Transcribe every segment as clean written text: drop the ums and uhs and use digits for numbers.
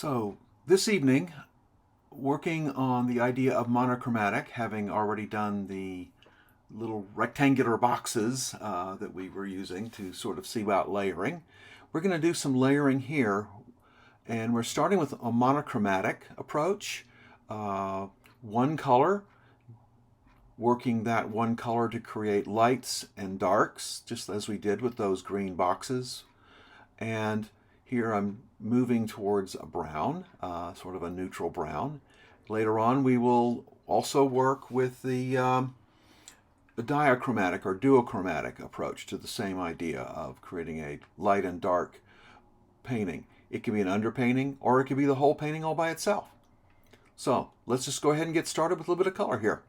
So this evening, working on the idea of monochromatic, having already done the little rectangular boxes that we were using to sort of see about layering, we're going to do some layering here, and we're starting with a monochromatic approach. One color, working that one color to create lights and darks, just as we did with those green boxes. And here I'm moving towards a brown, sort of a neutral brown. Later on we will also work with the dichromatic or duochromatic approach to the same idea of creating a light and dark painting. It can be an underpainting, or it could be the whole painting all by itself. So let's just go ahead and get started with a little bit of color here.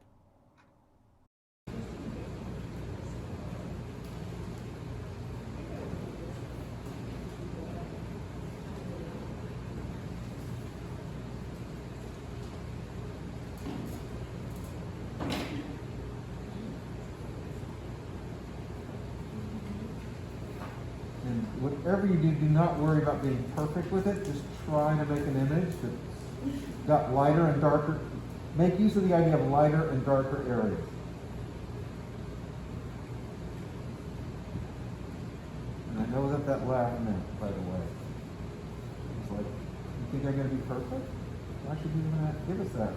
And whatever you do, do not worry about being perfect with it. Just try to make an image that's got lighter and darker. Make use of the idea of lighter and darker areas. And I know that laugh meant, by the way. It's like, you think I'm going to be perfect? Why should you even give us that?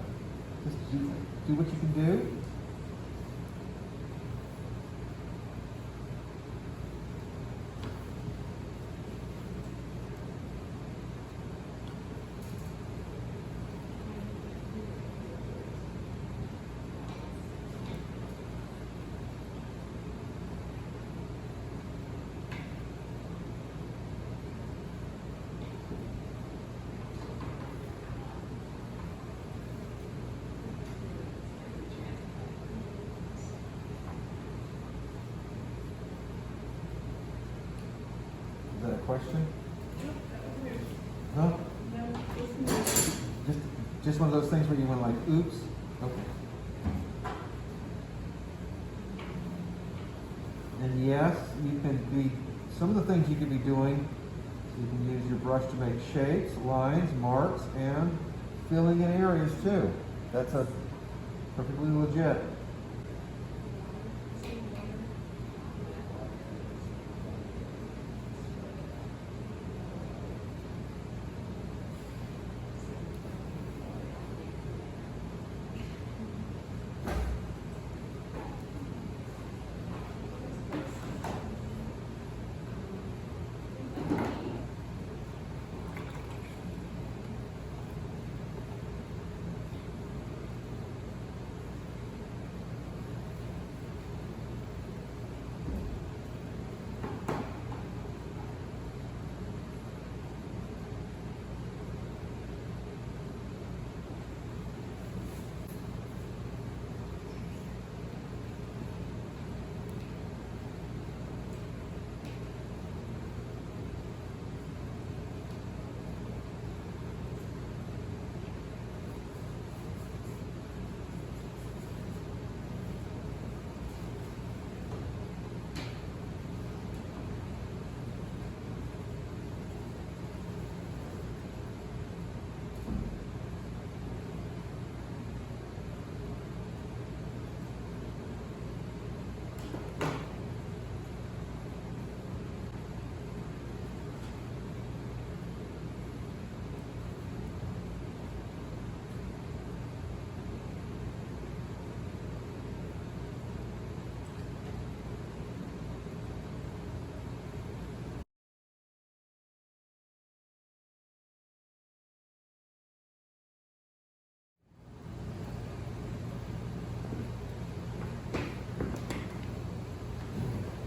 Just do what you can do. Is that a question? No? Just one of those things where you went like, oops? Okay. And yes, you can be, some of the things you can be doing, so you can use your brush to make shapes, lines, marks, and filling in areas too. That's a perfectly legit.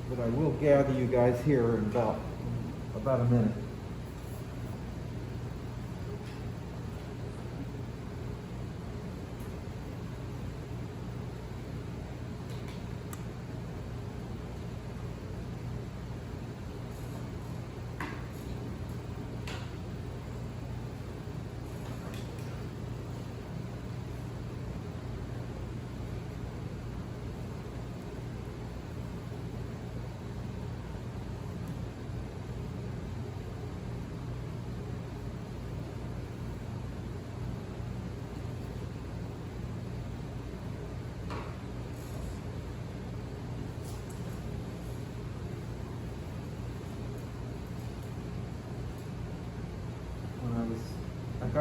But I will gather you guys here in about a minute.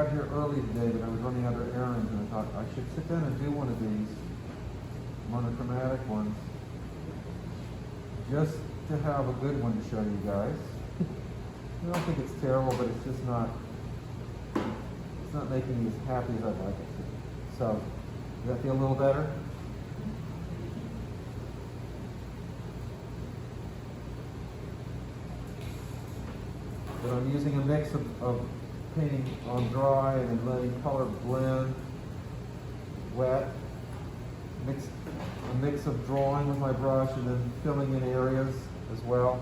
got here early today, but I was running other errands, and I thought I should sit down and do one of these monochromatic ones, just to have a good one to show you guys. I don't think it's terrible, but it's just not, it's not making me as happy as I'd like it to. So, does that feel a little better? But I'm using a mix of painting on dry and then letting color blend, wet, a mix of drawing with my brush and then filling in areas as well.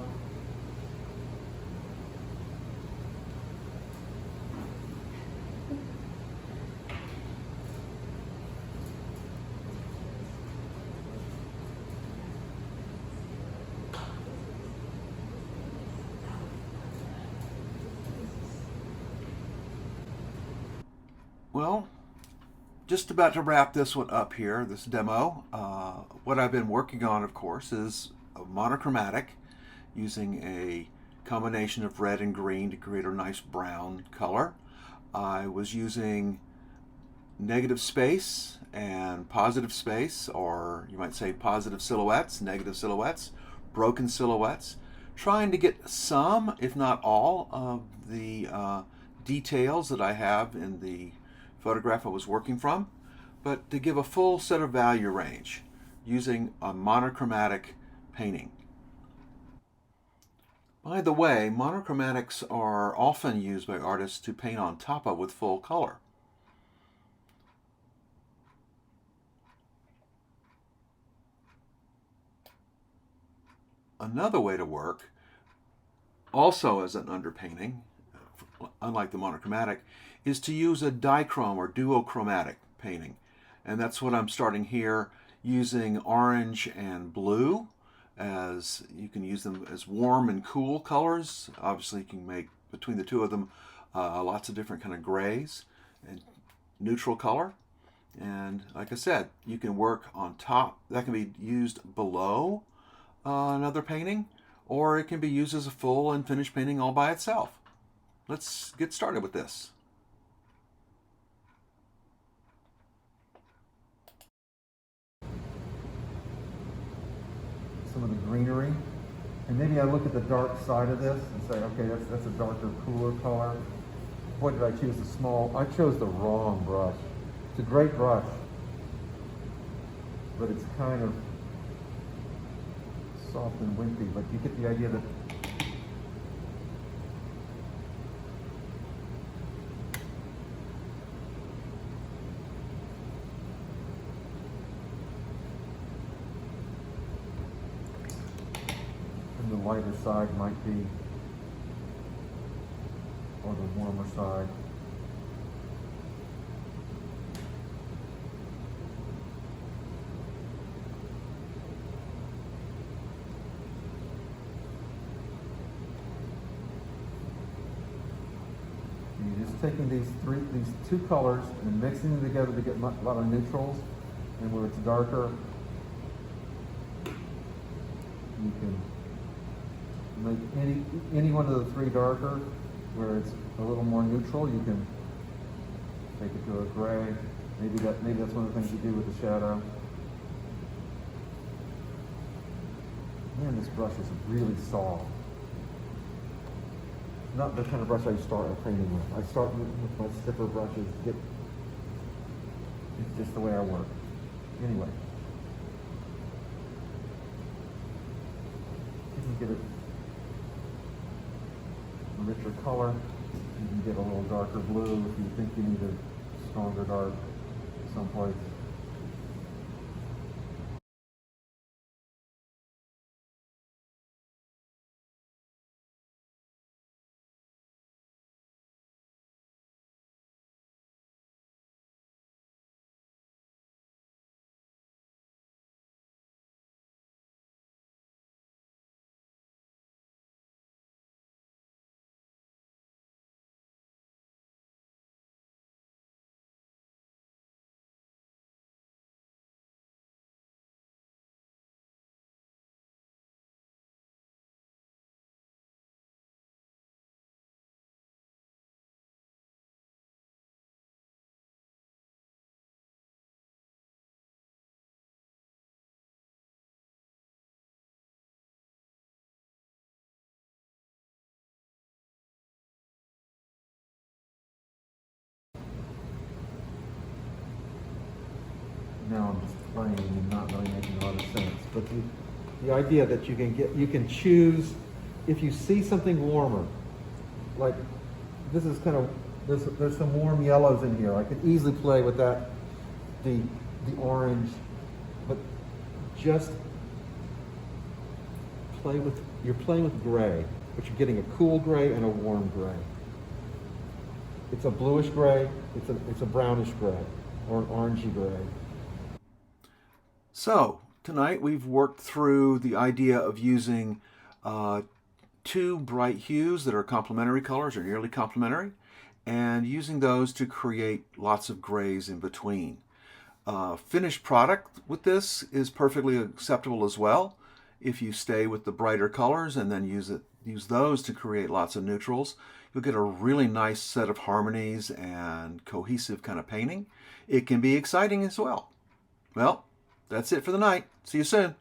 Well, just about to wrap this one up here, this demo. What I've been working on, of course, is a monochromatic, using a combination of red and green to create a nice brown color. I was using negative space and positive space, or you might say positive silhouettes, negative silhouettes, broken silhouettes, trying to get some, if not all, of the details that I have in the photograph I was working from, but to give a full set of value range using a monochromatic painting. By the way, monochromatics are often used by artists to paint on top of with full color. Another way to work, also as an underpainting, unlike the monochromatic, is to use a dichrome or duochromatic painting. And that's what I'm starting here, using orange and blue, as you can use them as warm and cool colors. Obviously you can make between the two of them lots of different kind of grays and neutral color. And like I said, you can work on top. That can be used below another painting, or it can be used as a full and finished painting all by itself. Let's get started with this. Some of the greenery. And maybe I look at the dark side of this and say, okay, that's a darker, cooler color. Boy, did I choose the small. I chose the wrong brush. It's a great brush, but it's kind of soft and wimpy, but you get the idea that and the lighter side might be, or the warmer side. You're just taking these two colors and mixing them together to get a lot of neutrals, and where it's darker, you can make any one of the three darker. Where it's a little more neutral, you can take it to a gray. Maybe that's one of the things you do with the shadow. Man, this brush is really soft. Not the kind of brush I start painting with. I start with my stiffer brushes. It's just the way I work. Anyway, you can get a richer color. You can get a little darker blue if you think you need a stronger dark someplace. now I'm just playing and not really making a lot of sense. But the idea that you can choose, if you see something warmer, like this is kind of, there's some warm yellows in here. I could easily play with that, the orange, but just you're playing with gray, but you're getting a cool gray and a warm gray. It's a bluish gray, it's a brownish gray, or an orangey gray. So tonight we've worked through the idea of using two bright hues that are complementary colors or nearly complementary, and using those to create lots of grays in between. Finished product with this is perfectly acceptable as well. If you stay with the brighter colors and then use those to create lots of neutrals, you'll get a really nice set of harmonies and cohesive kind of painting. It can be exciting as well. Well, that's it for the night. See you soon.